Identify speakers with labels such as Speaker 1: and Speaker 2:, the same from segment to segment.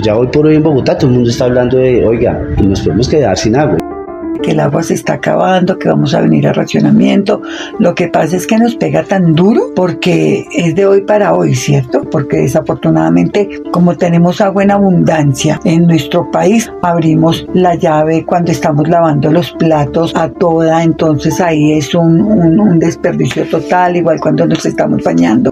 Speaker 1: Ya hoy por hoy en Bogotá todo el mundo está hablando de, oiga, nos podemos quedar sin agua.
Speaker 2: Que el agua se está acabando, que vamos a venir a racionamiento. Lo que pasa es que nos pega tan duro porque es de hoy para hoy, ¿cierto? Porque desafortunadamente, como tenemos agua en abundancia en nuestro país, abrimos la llave cuando estamos lavando los platos a toda, entonces ahí es un desperdicio total, igual cuando nos estamos bañando.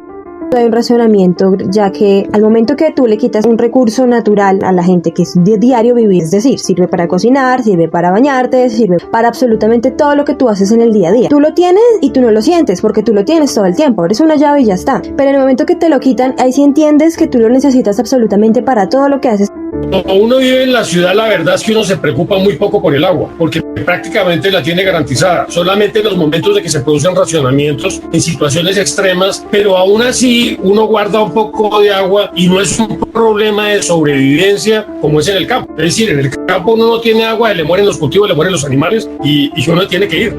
Speaker 3: Hay un racionamiento, ya que al momento que tú le quitas un recurso natural a la gente que es de diario vivir, es decir, sirve para cocinar, sirve para bañarte, sirve para absolutamente todo lo que tú haces en el día a día. Tú lo tienes y tú no lo sientes porque tú lo tienes todo el tiempo, abres una llave y ya está. Pero en el momento que te lo quitan, ahí sí entiendes que tú lo necesitas absolutamente para todo lo que haces.
Speaker 4: Cuando uno vive en la ciudad, la verdad es que uno se preocupa muy poco por el agua, porque prácticamente la tiene garantizada. Solamente en los momentos de que se producen racionamientos, en situaciones extremas, pero aún así uno guarda un poco de agua y no es un problema de sobrevivencia como es en el campo. Es decir, en el campo uno no tiene agua, le mueren los cultivos, le mueren los animales y uno tiene que ir.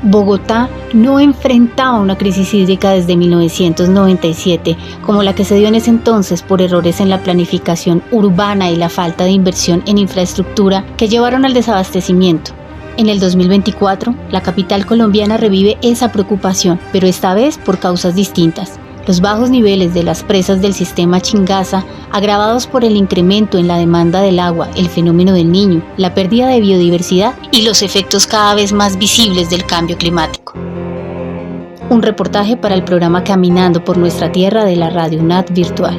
Speaker 5: Bogotá no enfrentaba una crisis hídrica desde 1997, como la que se dio en ese entonces por errores en la planificación urbana y la falta de inversión en infraestructura que llevaron al desabastecimiento. En el 2024, la capital colombiana revive esa preocupación, pero esta vez por causas distintas. Los bajos niveles de las presas del sistema Chingaza, agravados por el incremento en la demanda del agua, el fenómeno del Niño, la pérdida de biodiversidad y los efectos cada vez más visibles del cambio climático. Un reportaje para el programa Caminando por Nuestra Tierra de la Radio UNAT Virtual.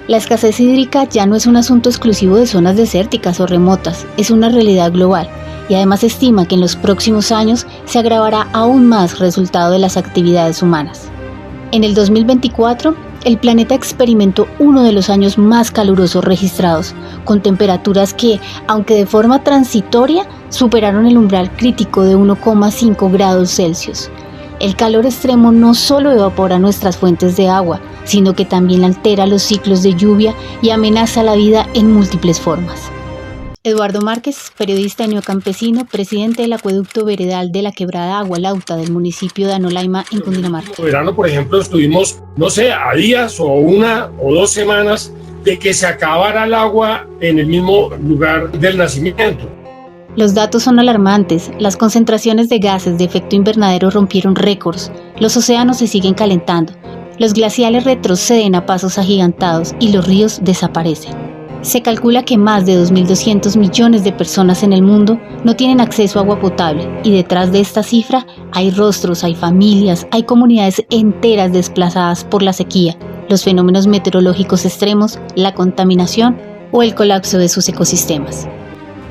Speaker 5: La escasez hídrica ya no es un asunto exclusivo de zonas desérticas o remotas, es una realidad global. Y además estima que en los próximos años se agravará aún más resultado de las actividades humanas. En el 2024, el planeta experimentó uno de los años más calurosos registrados, con temperaturas que, aunque de forma transitoria, superaron el umbral crítico de 1,5 grados Celsius. El calor extremo no solo evapora nuestras fuentes de agua, sino que también altera los ciclos de lluvia y amenaza la vida en múltiples formas. Eduardo Márquez, periodista neocampesino, presidente del acueducto veredal de la quebrada Agualauta del municipio de Anolaima en Cundinamarca.
Speaker 4: En verano, por ejemplo, estuvimos, a días o 1 o 2 semanas de que se acabara el agua en el mismo lugar del nacimiento.
Speaker 5: Los datos son alarmantes. Las concentraciones de gases de efecto invernadero rompieron récords. Los océanos se siguen calentando. Los glaciales retroceden a pasos agigantados y los ríos desaparecen. Se calcula que más de 2.200 millones de personas en el mundo no tienen acceso a agua potable y detrás de esta cifra hay rostros, hay familias, hay comunidades enteras desplazadas por la sequía, los fenómenos meteorológicos extremos, la contaminación o el colapso de sus ecosistemas.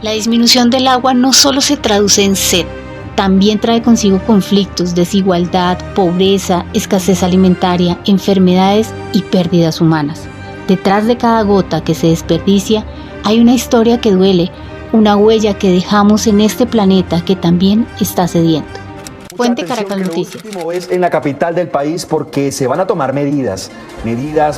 Speaker 5: La disminución del agua no solo se traduce en sed, también trae consigo conflictos, desigualdad, pobreza, escasez alimentaria, enfermedades y pérdidas humanas. Detrás de cada gota que se desperdicia hay una historia que duele, una huella que dejamos en este planeta que también está sediento. Fuente Caracol Noticias.
Speaker 6: Lo último es en la capital del país porque se van a tomar medidas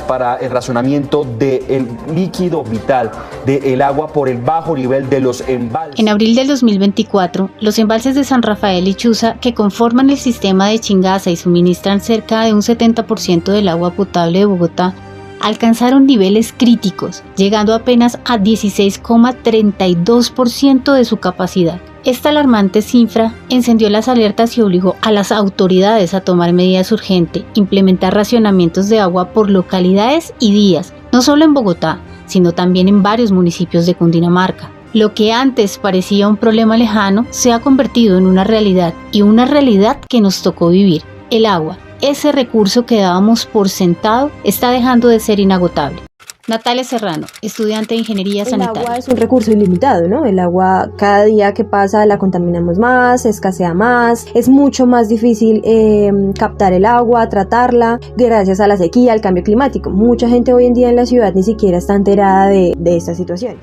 Speaker 6: para el racionamiento del líquido vital, del agua por el bajo nivel de los embalses.
Speaker 5: En abril del 2024, los embalses de San Rafael y Chuza, que conforman el sistema de Chingaza y suministran cerca de un 70% del agua potable de Bogotá, alcanzaron niveles críticos, llegando apenas a 16,32% de su capacidad. Esta alarmante cifra encendió las alertas y obligó a las autoridades a tomar medidas urgentes, implementar racionamientos de agua por localidades y días, no solo en Bogotá, sino también en varios municipios de Cundinamarca. Lo que antes parecía un problema lejano se ha convertido en una realidad, y una realidad que nos tocó vivir. El agua, ese recurso que dábamos por sentado, está dejando de ser inagotable. Natalia Serrano, estudiante de Ingeniería Sanitaria.
Speaker 3: El agua es un recurso ilimitado, ¿no? El agua, cada día que pasa la contaminamos más, escasea más, es mucho más difícil captar el agua, tratarla, gracias a la sequía, al cambio climático. Mucha gente hoy en día en la ciudad ni siquiera está enterada de estas situaciones.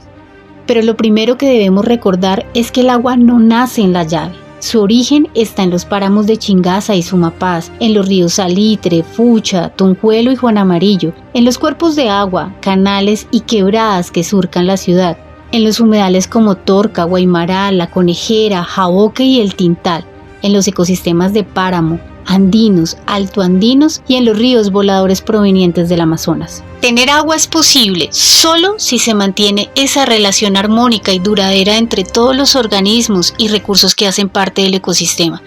Speaker 5: Pero lo primero que debemos recordar es que el agua no nace en la llave. Su origen está en los páramos de Chingaza y Sumapaz, en los ríos Salitre, Fucha, Tunjuelo y Juan Amarillo, en los cuerpos de agua, canales y quebradas que surcan la ciudad, en los humedales como Torca, Guaymará, La Conejera, Jaboque y El Tintal, en los ecosistemas de páramo, andinos, altoandinos y en los ríos voladores provenientes del Amazonas. Tener agua es posible solo si se mantiene esa relación armónica y duradera entre todos los organismos y recursos que hacen parte del ecosistema.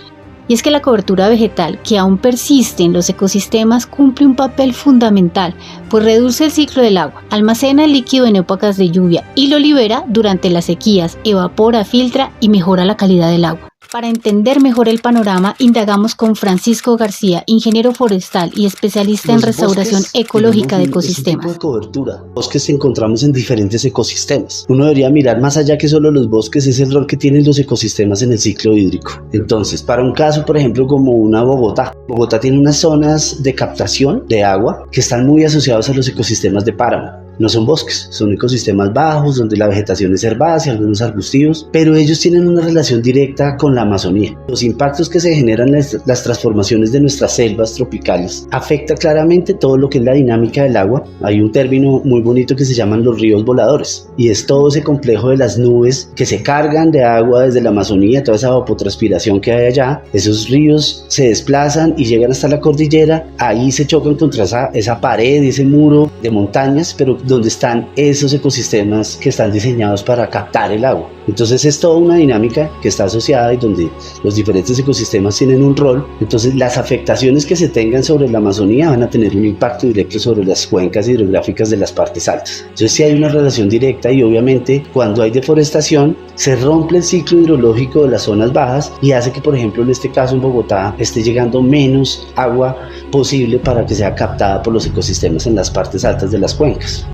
Speaker 5: Y es que la cobertura vegetal que aún persiste en los ecosistemas cumple un papel fundamental, pues reduce el ciclo del agua, almacena el líquido en épocas de lluvia y lo libera durante las sequías, evapora, filtra y mejora la calidad del agua. Para entender mejor el panorama, indagamos con Francisco García, ingeniero forestal y especialista en restauración ecológica de ecosistemas.
Speaker 1: Es un tipo de cobertura. Bosques encontramos en diferentes ecosistemas. Uno debería mirar más allá que solo los bosques, es el rol que tienen los ecosistemas en el ciclo hídrico. Entonces, para un caso, por ejemplo, como una Bogotá. Bogotá tiene unas zonas de captación de agua que están muy asociados a los ecosistemas de páramo. No son bosques, son ecosistemas bajos donde la vegetación es herbácea, algunos arbustivos, pero ellos tienen una relación directa con la Amazonía. Los impactos que se generan las transformaciones de nuestras selvas tropicales afecta claramente todo lo que es la dinámica del agua. Hay un término muy bonito que se llaman los ríos voladores y es todo ese complejo de las nubes que se cargan de agua desde la Amazonía, toda esa evapotranspiración que hay allá. Esos ríos se desplazan y llegan hasta la cordillera, ahí se chocan contra esa pared, ese muro de montañas, pero donde están esos ecosistemas que están diseñados para captar el agua. Entonces es toda una dinámica que está asociada y donde los diferentes ecosistemas tienen un rol. Entonces las afectaciones que se tengan sobre la Amazonía van a tener un impacto directo sobre las cuencas hidrográficas de las partes altas. Entonces sí hay una relación directa y obviamente cuando hay deforestación se rompe el ciclo hidrológico de las zonas bajas y hace que, por ejemplo, en este caso en Bogotá esté llegando menos agua posible para que sea captada por los ecosistemas en las partes altas de las cuencas.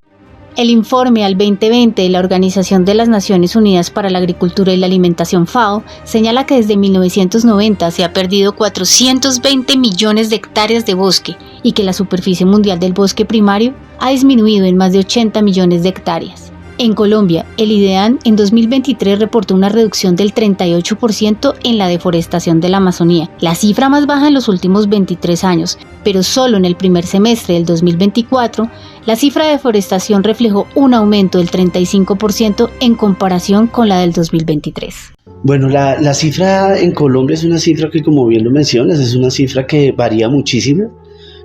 Speaker 5: El informe al 2020 de la Organización de las Naciones Unidas para la Agricultura y la Alimentación FAO señala que desde 1990 se ha perdido 420 millones de hectáreas de bosque y que la superficie mundial del bosque primario ha disminuido en más de 80 millones de hectáreas. En Colombia, el IDEAN en 2023 reportó una reducción del 38% en la deforestación de la Amazonía, la cifra más baja en los últimos 23 años, pero solo en el primer semestre del 2024, la cifra de deforestación reflejó un aumento del 35% en comparación con la del 2023.
Speaker 1: Bueno, la cifra en Colombia es una cifra que, como bien lo mencionas, es una cifra que varía muchísimo.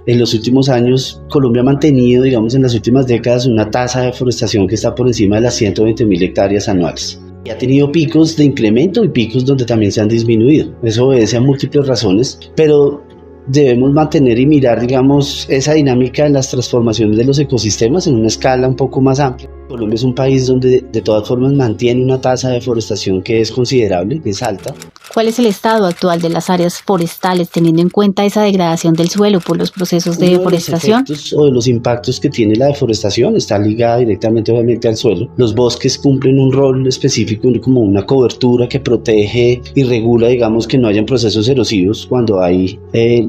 Speaker 1: En los últimos años, Colombia ha mantenido, digamos, en las últimas décadas, una tasa de deforestación que está por encima de las 120.000 hectáreas anuales. Y ha tenido picos de incremento y picos donde también se han disminuido. Eso obedece a múltiples razones, pero debemos mantener y mirar, digamos, esa dinámica de las transformaciones de los ecosistemas en una escala un poco más amplia. Colombia es un país donde de todas formas mantiene una tasa de deforestación que es considerable, que es alta.
Speaker 5: ¿Cuál es el estado actual de las áreas forestales teniendo en cuenta esa degradación del suelo por los procesos de deforestación?
Speaker 1: De los efectos o de los impactos que tiene la deforestación está ligada directamente obviamente al suelo. Los bosques cumplen un rol específico como una cobertura que protege y regula, digamos, que no hayan procesos erosivos cuando hay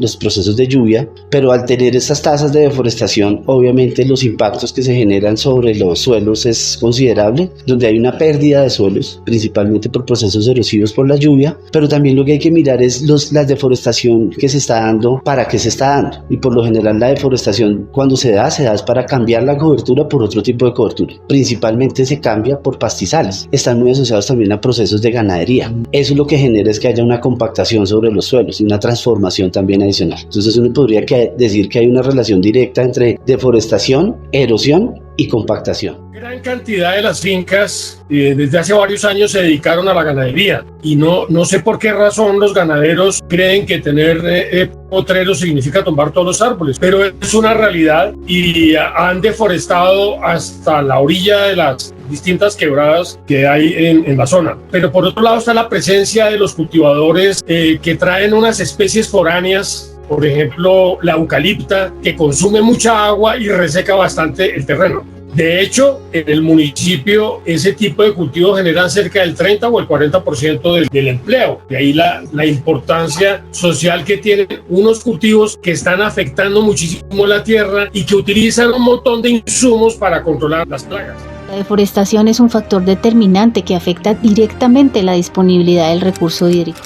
Speaker 1: los procesos de lluvia, pero al tener estas tasas de deforestación, obviamente los impactos que se generan sobre los suelos es considerable, donde hay una pérdida de suelos, principalmente por procesos erosivos por la lluvia, pero también lo que hay que mirar es la deforestación que se está dando, para qué se está dando, y por lo general la deforestación cuando se da es para cambiar la cobertura por otro tipo de cobertura, principalmente se cambia por pastizales, están muy asociados también a procesos de ganadería, eso lo que genera es que haya una compactación sobre los suelos y una transformación también adicional. Entonces uno podría decir que hay una relación directa entre deforestación, erosión y compactación.
Speaker 4: Gran cantidad de las fincas desde hace varios años se dedicaron a la ganadería y no sé por qué razón los ganaderos creen que tener potreros significa tumbar todos los árboles, pero es una realidad y han deforestado hasta la orilla de las distintas quebradas que hay en la zona. Pero por otro lado está la presencia de los cultivadores que traen unas especies foráneas. Por ejemplo, la eucalipta, que consume mucha agua y reseca bastante el terreno. De hecho, en el municipio ese tipo de cultivos generan cerca del 30 o el 40% del empleo. De ahí la importancia social que tienen unos cultivos que están afectando muchísimo la tierra y que utilizan un montón de insumos para controlar las plagas.
Speaker 5: La deforestación es un factor determinante que afecta directamente la disponibilidad del recurso hídrico.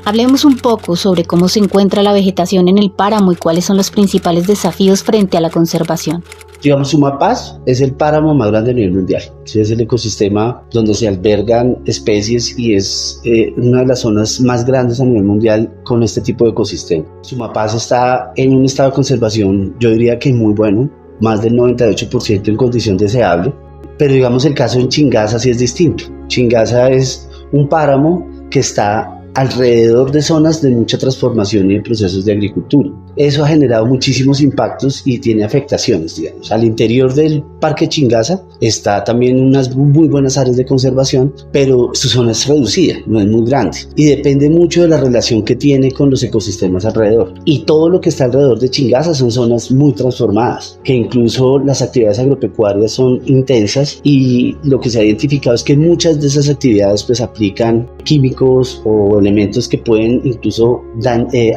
Speaker 5: Hablemos un poco sobre cómo se encuentra la vegetación en el páramo y cuáles son los principales desafíos frente a la conservación.
Speaker 1: Digamos, Sumapaz es el páramo más grande a nivel mundial. Sí, es el ecosistema donde se albergan especies y es una de las zonas más grandes a nivel mundial con este tipo de ecosistema. Sumapaz está en un estado de conservación, yo diría que muy bueno, más del 98% en condición deseable. Pero digamos el caso en Chingaza sí es distinto. Chingaza es un páramo que está alrededor de zonas de mucha transformación y de procesos de agricultura. Eso ha generado muchísimos impactos y tiene afectaciones, digamos. Al interior del Parque Chingaza está también unas muy buenas áreas de conservación, pero su zona es reducida, no es muy grande y depende mucho de la relación que tiene con los ecosistemas alrededor. Y todo lo que está alrededor de Chingaza son zonas muy transformadas, que incluso las actividades agropecuarias son intensas y lo que se ha identificado es que muchas de esas actividades pues aplican químicos o elementos que pueden incluso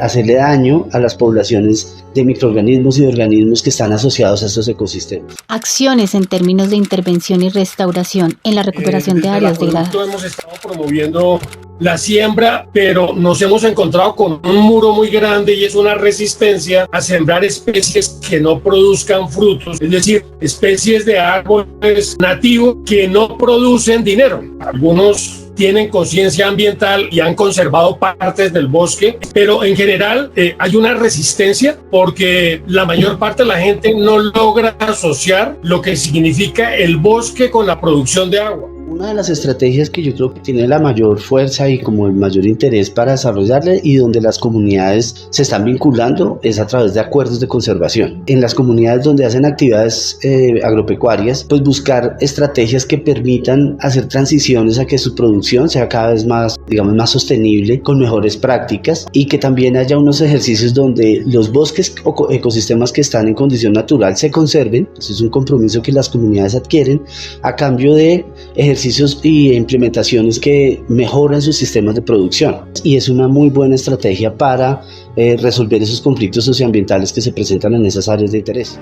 Speaker 1: hacerle daño a las poblaciones de microorganismos y de organismos que están asociados a estos ecosistemas.
Speaker 5: Acciones en términos de intervención y restauración en la recuperación de áreas degradadas.
Speaker 4: Hemos estado promoviendo la siembra, pero nos hemos encontrado con un muro muy grande y es una resistencia a sembrar especies que no produzcan frutos, es decir, especies de árboles nativos que no producen dinero. Algunos tienen conciencia ambiental y han conservado partes del bosque, pero en general hay una resistencia porque la mayor parte de la gente no logra asociar lo que significa el bosque con la producción de agua.
Speaker 1: Una de las estrategias que yo creo que tiene la mayor fuerza y como el mayor interés para desarrollarla y donde las comunidades se están vinculando es a través de acuerdos de conservación. En las comunidades donde hacen actividades agropecuarias, pues buscar estrategias que permitan hacer transiciones a que su producción sea cada vez más, digamos, más sostenible, con mejores prácticas y que también haya unos ejercicios donde los bosques o ecosistemas que están en condición natural se conserven. Eso es un compromiso que las comunidades adquieren a cambio de ejercicios y implementaciones que mejoran sus sistemas de producción. Y es una muy buena estrategia para resolver esos conflictos socioambientales que se presentan en esas áreas de interés.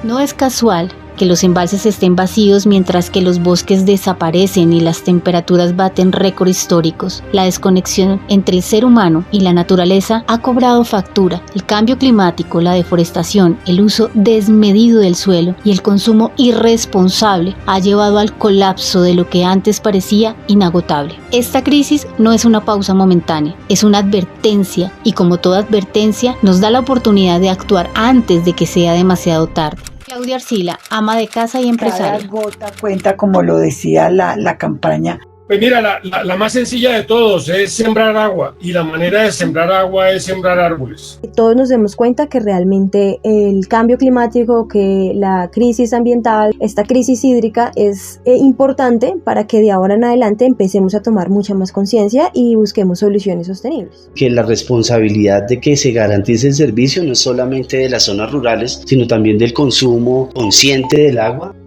Speaker 5: No es casual que los embalses estén vacíos mientras que los bosques desaparecen y las temperaturas baten récords históricos. La desconexión entre el ser humano y la naturaleza ha cobrado factura. El cambio climático, la deforestación, el uso desmedido del suelo y el consumo irresponsable ha llevado al colapso de lo que antes parecía inagotable. Esta crisis no es una pausa momentánea, es una advertencia y como toda advertencia nos da la oportunidad de actuar antes de que sea demasiado tarde. Claudia Arcila, ama de casa y empresaria.
Speaker 2: Cada gota cuenta, como lo decía la campaña.
Speaker 4: Pues mira, la más sencilla de todos es sembrar agua y la manera de sembrar agua es sembrar árboles.
Speaker 3: Todos nos demos cuenta que realmente el cambio climático, que la crisis ambiental, esta crisis hídrica es importante para que de ahora en adelante empecemos a tomar mucha más conciencia y busquemos soluciones sostenibles.
Speaker 1: Que la responsabilidad de que se garantice el servicio no es solamente de las zonas rurales, sino también del consumo consciente del agua.